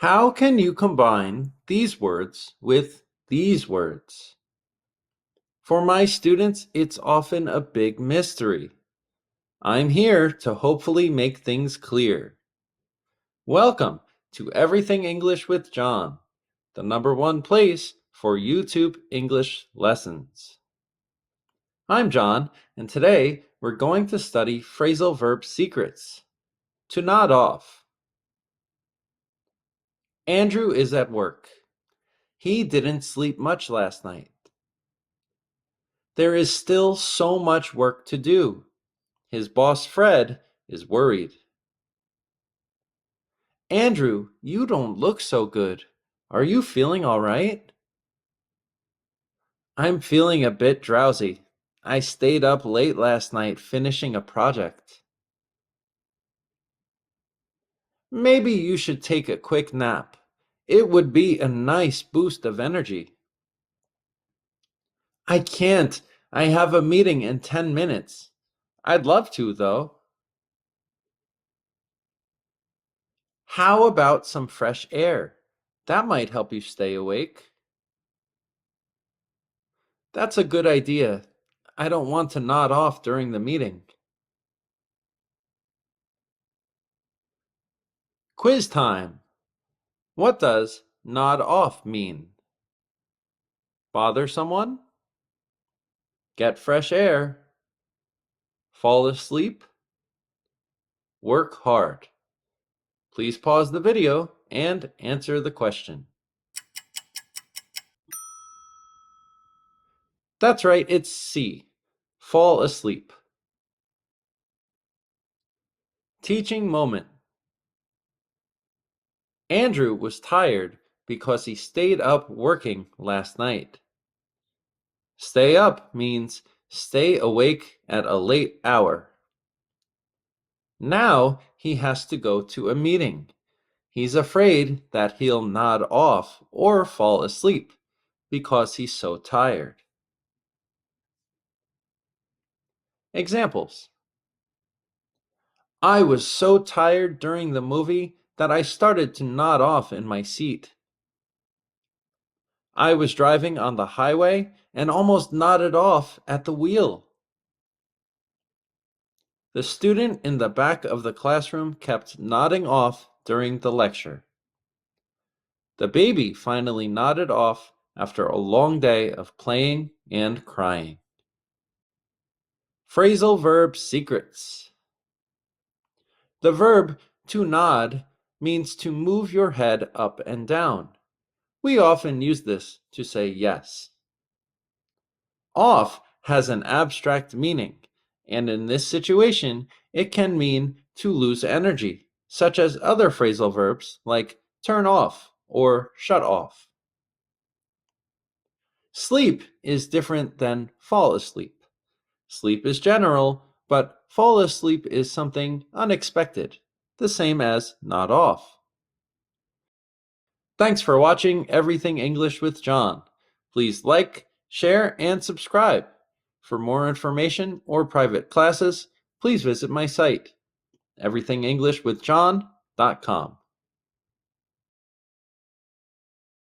How can you combine these words with these words? For my students, it's often a big mystery. I'm here to hopefully make things clear. Welcome to Everything English with John, the #1 place for YouTube English lessons. I'm John, and today we're going to study phrasal verb secrets. To nod off. Andrew is at work. He didn't sleep much last night. There is still so much work to do. His boss Fred is worried. Andrew, you don't look so good. Are you feeling all right? I'm feeling a bit drowsy. I stayed up late last night finishing a project. Maybe you should take a quick nap. It would be a nice boost of energy. I can't. I have a meeting in 10 minutes. I'd love to, though. How about some fresh air? That might help you stay awake. That's a good idea. I don't want to nod off during the meeting. Quiz time. What does nod off mean? Bother someone? Get fresh air? Fall asleep? Work hard. Please pause the video and answer the question. That's right, it's C. Fall asleep. Teaching moment. Andrew was tired because he stayed up working last night. Stay up means stay awake at a late hour. Now he has to go to a meeting. He's afraid that he'll nod off or fall asleep because he's so tired. Examples. I was so tired during the movie that I started to nod off in my seat. I was driving on the highway and almost nodded off at the wheel. The student in the back of the classroom kept nodding off during the lecture. The baby finally nodded off after a long day of playing and crying. Phrasal verb secrets. The verb to nod means to move your head up and down. We often use this to say yes. Off has an abstract meaning, and in this situation, it can mean to lose energy, such as other phrasal verbs like turn off or shut off. Sleep is different than fall asleep. Sleep is general, but fall asleep is something unexpected, the same as nod off. Thanks for watching Everything English with John. Please like, share, and subscribe. For more information or private classes, please visit my site, everythingenglishwithjohn.com.